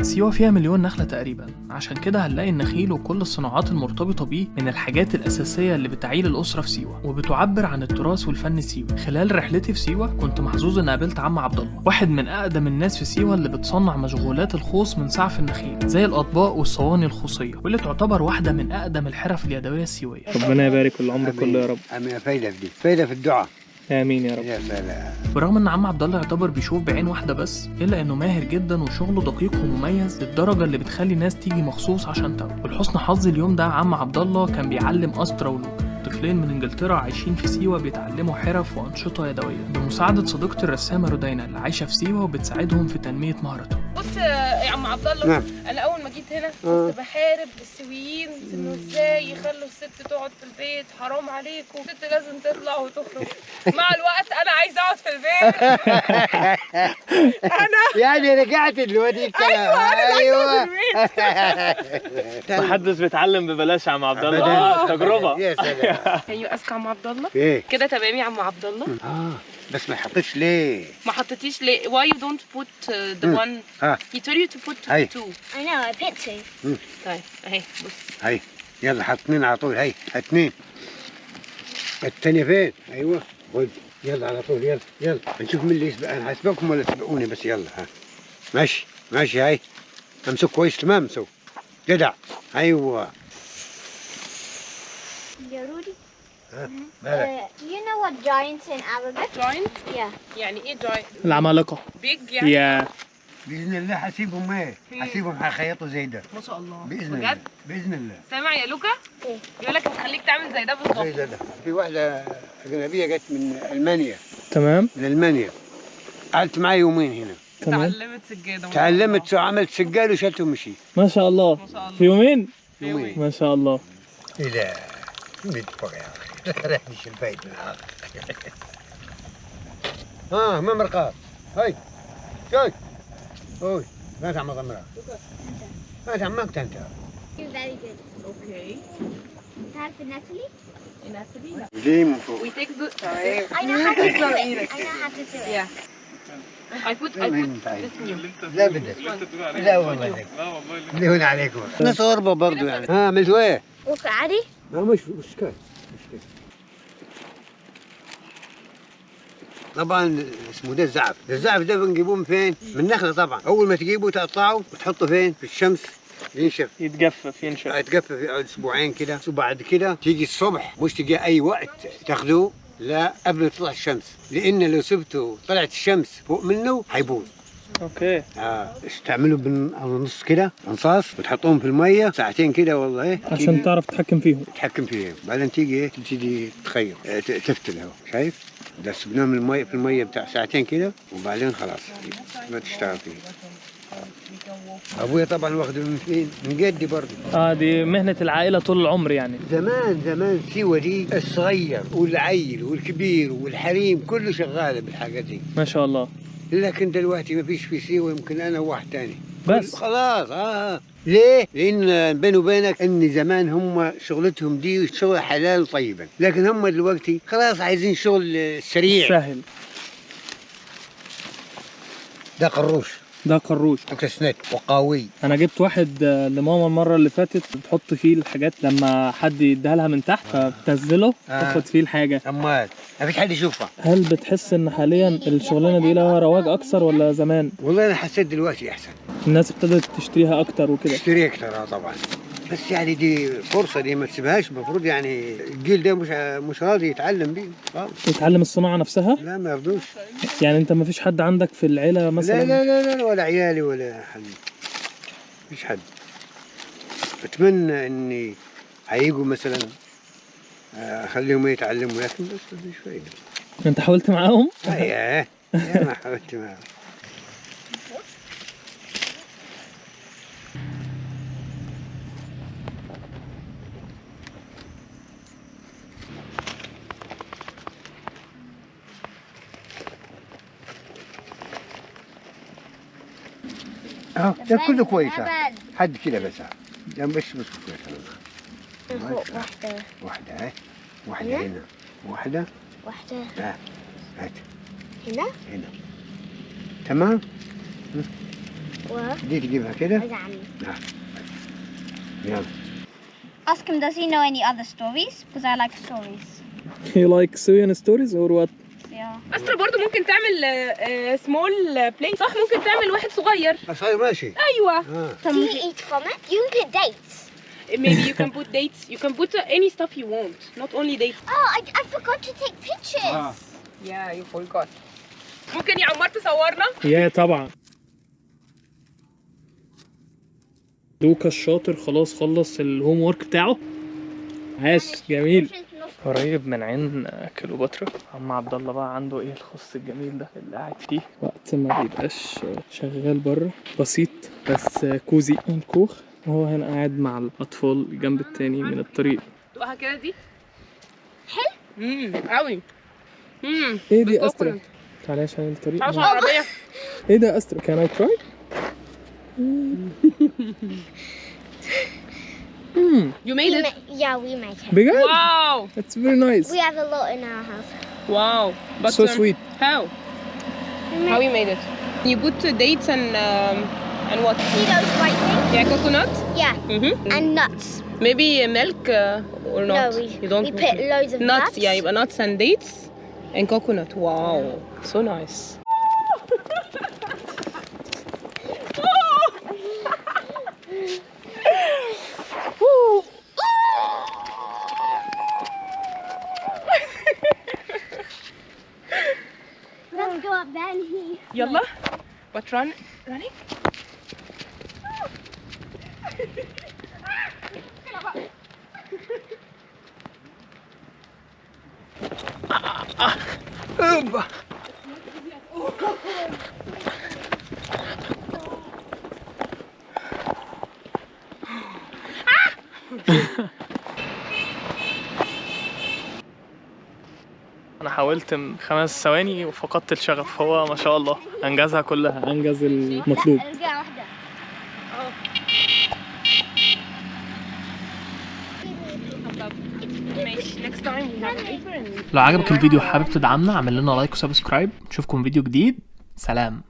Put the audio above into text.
سيوة فيها مليون نخلة تقريبا، عشان كده هنلاقي النخيل وكل الصناعات المرتبطة بيه من الحاجات الأساسية اللي بتعيل الأسرة في سيوة وبتعبر عن التراث والفن السيوي. خلال رحلتي في سيوة كنت محظوظ إن قابلت عم عبد الله، واحد من أقدم الناس في سيوة اللي بتصنع مشغولات الخوص من سعف النخيل زي الأطباق والصواني الخوصية، واللي تعتبر واحدة من أقدم الحرف اليدوية السيوية. ربنا يبارك العمر كله يا رب. امين. فايده في دي، فايده في الدعاء. امين يا رب. يا سلام. برغم ان عم عبد الله يعتبر بيشوف بعين واحده بس، الا انه ماهر جدا وشغله دقيق ومميز للدرجه اللي بتخلي ناس تيجي مخصوص عشان تاخده. ولحسن حظي اليوم ده عم عبد الله كان بيعلم أسطرة ولوكا، طفلين من انجلترا عايشين في سيوة بيتعلموا حرف وأنشطة يدوية بمساعدة صديقتي الرسامة رودينا اللي عايشة في سيوة وبتساعدهم في تنمية مهاراتهم. بص يا عم عبد الله، نعم. انا اول ما جيت هنا كنت بحارب السويين انه ازاي يخلوا الست تقعد في البيت، حرام عليكم، الست لازم تطلع وتخرج. مع الوقت انا عايزه اقعد في البيت. انا يعني رجعت دلوقتي الكلام. ايوه انا عايزه اقعد في البيت. محدش بيتعلم ببلاش يا عم عبد الله، تجربه. يا سلام. ايوه اسكع عم عبد الله ايه كده تمام يا عم عبد الله. بس ما حطيتش ليه؟ ما حطيتيش ليه؟ why you don't put the one he told you to put هاي. two. I know, I picked two. طيب اهي بص. هاي يلا حط اثنين على طول. هاي اثنين. الثانية فين؟ ايوه خد يلا على طول. يلا يلا نشوف مين اللي يسبق. انا هسبقكم ولا تسبقوني؟ بس يلا. ها ماشي ماشي. هاي امسك كويس. تمام امسك جدع. ايوه. Yeah, Rudy. مالك؟ You know what giants in Arabic? joint Yeah. يعني ايه joint؟ العمالقه. big يعني. يا باذن الله حسيبهم ايه؟ حسيبهم هيخيطوا زي ده ما شاء الله باذن الله. بجد. باذن الله. سامع يا لوكا؟ إيه؟ يقول لك هخليك تعمل زي ده زي بالظبط. ده. في واحدة أجنبية جت من ألمانيا. تمام. من ألمانيا قعدت معايا يومين هنا. تمام. تعلمت سجاده. ما شاء تعلمت عملت سجال وشلت ومشيت. ما شاء الله. ما شاء الله. في يومين. يومين. ما شاء الله. إيه ده؟ بيدفع يا أخي. لا رحنيش الفايدة. ما مرقات. هاي شوي. أوي ما تعمل غمرة. ما تعمل أنت. You're very good. اوكي. تعرف ناتالي? ناتالي لا. ليه من فوق؟ We take the I know how to do it. I know how to do it. yeah. I put this new. لا بدك. لا والله. اللي هون عليكم. ناس غربة برضو يعني. عملتوا إيه؟ وفي عادي؟ ما مش كان. طبعا اسمه ده الزعف. الزعف ده بنجيبوه من فين؟ من النخله طبعا. اول ما تجيبه تقطعه وتحطه فين؟ في الشمس ينشف. يتجفف ينشف. يتجفف يقعد اسبوعين كده، وبعد كده تيجي الصبح. مش تجي اي وقت تاخدوه، لا قبل ما تطلع الشمس، لان لو سبته طلعت الشمس فوق منه هيبوظ. اوكي. استعملوا بالنص كده انصاص وتحطوهم في الميه ساعتين كده. والله ايه عشان تعرف تتحكم فيهم. تتحكم فيهم. بعدين تيجي ايه تيجي تخيط تفتل اهو. شايف ده سبناه من الميه في الميه بتاع ساعتين كده، وبعدين خلاص ما تشتغل فيه. ابويا طبعا واخده من فين؟ من جدي برضه. دي مهنه العائله طول العمر يعني. زمان سيوة دي الصغير والعيل والكبير والحريم كله شغاله بالحاجات دي. ما شاء الله. لكن دلوقتي ما فيش في سيوة، يمكن انا وواحد تاني بس خلاص. ليه؟ لأن بيني وبينك إن زمان هم شغلتهم دي شغل حلال طيبا، لكن هم دلوقتي خلاص عايزين شغل سريع. سهل. ده قروش. ده قروش. وكسنت وقاوي. انا جبت واحد لماما المره اللي فاتت، بتحط فيه الحاجات لما حد يديها لها من تحت فبتنزله تاخد فيه الحاجه. أمال ما فيش حد يشوفها. هل بتحس ان حاليا الشغلانه دي لها رواج اكثر ولا زمان؟ والله أنا حسيت دلوقتي أحسن. الناس ابتدت تشتريها اكتر وكده. تشتري أكثر طبعا. بس يعني دي فرصة، دي ما تسيبهاش. المفروض يعني الجيل ده مش راضي يتعلم بيه خالص. يتعلم الصناعه نفسها؟ لا ما يرضوش. يعني انت ما فيش حد عندك في العيله مثلا؟ لا ولا عيالي ولا حد. مفيش حد. بتمنى اني هيجوا مثلا اخليهم يتعلموا، لكن بس مفيش فايده. انت حاولت معاهم؟ يا ما حاولت معاهم. ده كله كويس. حد كده بس. ده مش كويس. واحدة اهي. واحدة هنا. واحدة هات هنا؟ هنا. تمام. دي تجيبها كده. وزعمي. نعم. يلا. Ask him, does he know any other stories? Because I like stories. You like Syrian stories or what? Yeah. أسترا برضو ممكن تعمل سمول بلاي، صح؟ ممكن تعمل واحد صغير. صاير ماشي. أيوة. Do you eat from it? You can put dates. Maybe you can put dates. You can put any stuff you want, not only dates. Oh, I forgot to take pictures. Yeah, you forgot. ممكن يا عمار تصورنا؟ يا طبعا. دوكا الشاطر خلاص خلص الهوم ورك بتاعه. عاش جميل. قريب من عين كليوباترا. عم عبد الله بقى عنده ايه الخص الجميل ده اللي قاعد فيه وقت ما بيبقاش شغال بره، بسيط بس كوزي الكوخ، وهو هنا قاعد مع الاطفال الجنب التاني من الطريق. تبقى كده دي؟ حلو؟ قوي. ايه دي استرا؟ تعالى عشان الطريق. عشان العربية. ايه ده استرا؟ Can I try? You made it. Yeah, we make it. بجد؟ Wow. It's very nice. We have a lot in our house. Wow. But So sweet. How? How you made it? You put dates and what? See those white things? Yeah, coconut. Yeah. And nuts. Maybe milk or not? No, You don't. we put loads of nuts. nuts. Yeah, you put nuts and dates and coconut. Wow, so nice. Let's go up there and he. يلا. But running. انا حاولت من 5 ثواني وفقدت الشغف. هو ما شاء الله انجزها كلها، انجز المطلوب. ارجع واحدة. ماشي. Next time we have paper and لو عجبك الفيديو وحابب تدعمنا اعمل لنا لايك وسبسكرايب. نشوفكم فيديو جديد. سلام.